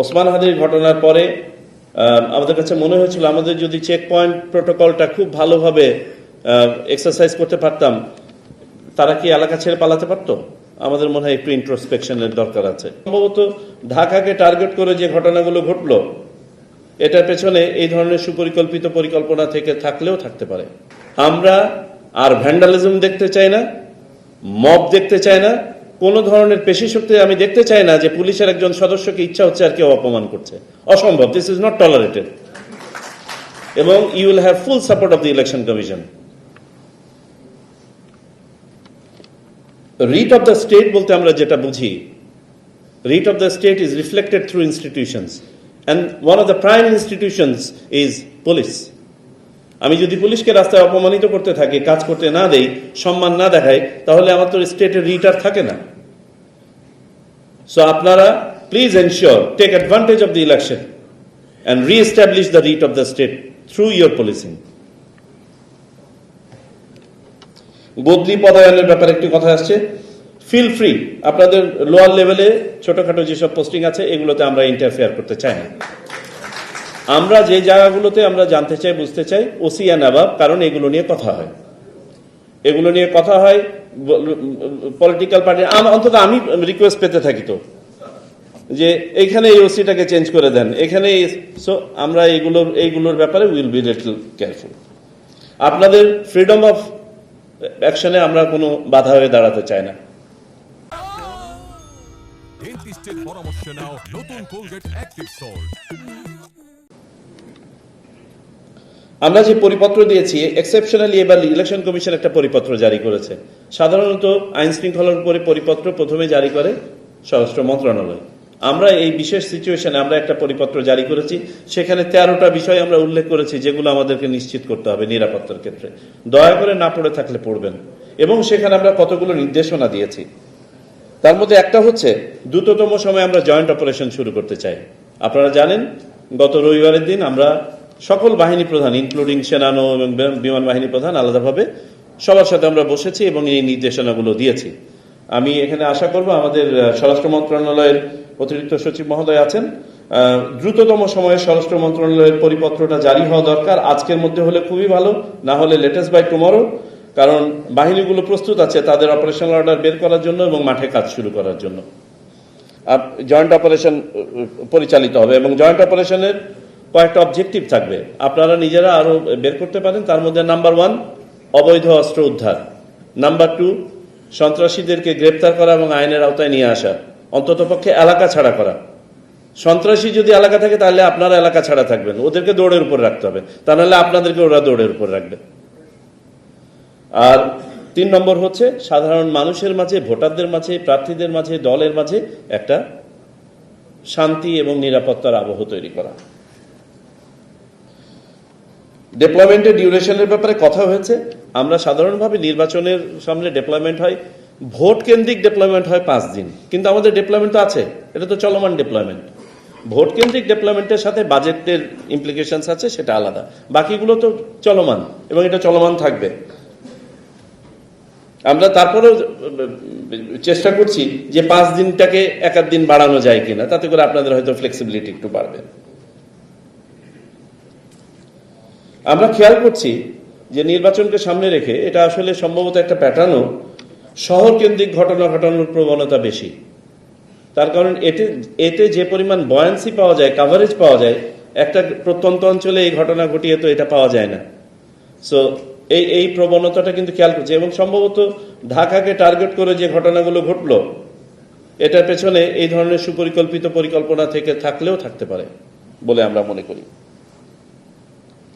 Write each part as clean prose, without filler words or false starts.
ওসমান হাদির ঘটনার পরে আমাদের কাছে মনে হয়েছিল আমাদের যদি চেক পয়েন্ট প্রোটোকলটা খুব ভালোভাবে এক্সারসাইজ করতে পারতাম, তারা কি এলাকা ছেড়ে পালাতে পারতো? আমাদের মনে হয় একটু ইন্ট্রোস্পেকশনের দরকার আছে। সম্ভবত ঢাকাকে টার্গেট করে যে ঘটনাগুলো ঘটলো, এটার পেছনে এই ধরনের সুপরিকল্পিত পরিকল্পনা থেকে থাকলেও থাকতে পারে। আমরা আর ভ্যান্ডালিজম দেখতে চাই না, মব দেখতে চাই না, কোন ধরনের পেশি শক্তি আমি দেখতে চাই না যে পুলিশের একজন সদস্যকে ইচ্ছা হচ্ছে আর কেউ অপমান করছে। অসম্ভব। This is not tolerated. এবং you will have full support of the election commission. Writ of the state বলতে আমরা যেটা বুঝি, writ of the state is reflected through institutions, and one of the prime institutions is police. আমি যদি পুলিশকে রাস্তায় অপমানিত করতে থাকি, কাজ করতে না দেই, সম্মান না দেখাই, তাহলে আমার তো স্টেটের রিট আর থাকে না। সো আপনারা please ensure, take advantage of the election and reestablish the writ of the state through your policing. বদলি পদায়নের ব্যাপারে একটি কথা আসছে। ফিল ফ্রি, আপনাদের লোয়ার লেভেলে ছোটখাটো যেসব পোস্টিং আছে এগুলোতে আমরা ইন্টারফেয়ার করতে চাই না। আমরা যে জায়গাগুলোতে আমরা জানতে চাই, বুঝতে চাই, ওসি অ্যান্ড অ্যাবাভ, কারণ এগুলো নিয়ে কথা হয়, এগুলো নিয়ে কথা হয় পলিটিক্যাল পার্টি। অন্তত আমি রিকোয়েস্ট পেতে থাকি তো যে এইখানে এই ওসিটাকে চেঞ্জ করে দেন, এখানে। সো আমরা এইগুলোর ব্যাপারে উইল বি লিটল কেয়ারফুল। আপনাদের ফ্রিডম অফ অ্যাকশনে আমরা কোনো বাধা হয়ে দাঁড়াতে চাই না। আমরা যে পরিপত্র দিয়েছি, এক্সেপশনালি এবার ইলেকশন কমিশন একটা পরিপত্র জারি করেছে। সাধারণত আইন শৃঙ্খলার উপরে পরিপত্র প্রথমে জারি করে স্বরাষ্ট্র মন্ত্রণালয়। আমরা এই বিশেষ সিচুয়েশনে আমরা একটা পরিপত্র জারি করেছি, সেখানে 13টা বিষয় আমরা উল্লেখ করেছি যেগুলো আমাদেরকে নিশ্চিত করতে হবে নিরাপত্তার ক্ষেত্রে। দয়া করে না পড়ে থাকলে পড়বেন। এবং সেখানে আমরা কতগুলো নির্দেশনা দিয়েছি। তার মধ্যে একটা হচ্ছে, দ্রুততম সময়ে আমরা জয়েন্ট অপারেশন শুরু করতে চাই। আপনারা জানেন গত রবিবারের দিন আমরা সকল বাহিনী প্রধান, ইনক্লুডিং সেনানো এবং বিমান বাহিনী প্রধান, আলাদাভাবে সবার সাথে আমরা বসেছি এবং এই নির্দেশনাগুলো দিয়েছি। আমি এখানে আশা করব আমাদের স্বরাষ্ট্র মন্ত্রণালয়ের অতিরিক্ত সচিব মহোদয় আছেন, দ্রুততম সময়ে স্বরাষ্ট্র মন্ত্রণালয়ের পরিপত্রটা জারি হওয়া দরকার। আজকের মধ্যে হলে খুবই ভালো, না হলে লেটেস্ট বাই টুমরো। কারণ বাহিনীগুলো প্রস্তুত আছে তাদের অপারেশনাল অর্ডার বের করার জন্য এবং মাঠে কাজ শুরু করার জন্য। জয়েন্ট অপারেশন পরিচালিত হবে এবং জয়েন্ট অপারেশনের কয়েকটা অবজেক্টিভ থাকবে, আপনারা নিজেরা আরো বের করতে পারেন। তার মধ্যে নাম্বার 1, অবৈধ অস্ত্র উদ্ধার। নাম্বার 2, সন্ত্রাসীদেরকে গ্রেপ্তার করা এবং আইনের আওতায় নিয়ে আসা, অন্ততপক্ষে এলাকা ছাড়া করা। সন্ত্রাসী যদি এলাকা থাকে তাহলে আপনারা এলাকা ছাড়া থাকবেন, ওদেরকে দৌড়ের উপর রাখতে হবে, তা নাহলে আপনাদেরকে ওরা দৌড়ের উপর রাখবে। আর 3 নম্বর হচ্ছে সাধারণ মানুষের মাঝে, ভোটারদের মাঝে, প্রার্থীদের মাঝে, দলের মাঝে একটা শান্তি এবং নিরাপত্তার আবহ তৈরি করা। ডিপ্লয়মেন্টের ডিউরেশনের ব্যাপারে কথা হয়েছে। আমরা সাধারণভাবে নির্বাচনের সামনে ডিপ্লয়মেন্ট হয়, ভোট কেন্দ্রিক ডিপ্লয়মেন্ট হয় 5 দিন, কিন্তু আমাদের ডিপ্লয়মেন্ট তো আছে, এটা তো চলমান ডিপ্লয়মেন্ট। ভোট কেন্দ্রিক ডিপ্লয়মেন্টের সাথে বাজেটের ইমপ্লিকেশনস আছে, সেটা আলাদা। বাকিগুলো তো চলমান এবং এটা চলমান থাকবে। আমরা তারপরেও চেষ্টা করছি যে 5 দিনটাকে 1 দিন বাড়ানো যায় কিনা, তাতে করে আপনাদের হয়তো ফ্লেক্সিবিলিটি একটু বাড়বে। আমরা খেয়াল করছি যে নির্বাচনকে সামনে রেখে, এটা আসলে সম্ভবত একটা প্যাটার্নও, শহর কেন্দ্রিক ঘটনা ঘটানোর প্রবণতা বেশি। তার কারণ এতে যে পরিমাণ বয়ান্সি পাওয়া যায়, কাভারেজ পাওয়া যায়, একটা প্রত্যন্ত অঞ্চলে এই ঘটনা ঘটিয়ে তো এটা পাওয়া যায় না। সো এই প্রবণতাটা কিন্তু খেয়াল করছে এবং সম্ভবত ঢাকাকে টার্গেট করে যে ঘটনাগুলো ঘটলো, এটার পেছনে এই ধরনের সুপরিকল্পিত পরিকল্পনা থেকে থাকলেও থাকতে পারে বলে আমরা মনে করি।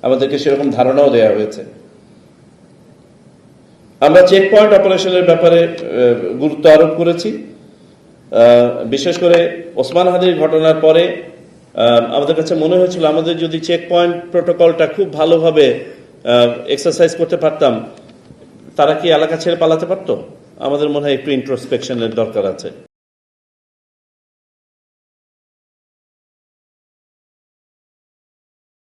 আমাদেরকে সেরকম ধারণাও দেওয়া হয়েছে। আমরা চেক পয়েন্ট অপারেশনের ব্যাপারে গুরুত্ব আরোপ করেছি। বিশেষ করে ওসমান হাদির ঘটনার পরে আমাদের কাছে মনে হয়েছিল আমাদের যদি চেক পয়েন্ট প্রোটোকলটা খুব ভালোভাবে এক্সারসাইজ করতে পারতাম, তারা কি এলাকা ছেড়ে পালাতে পারতো? আমাদের মনে হয় একটু ইন্ট্রোস্পেকশনের দরকার আছে।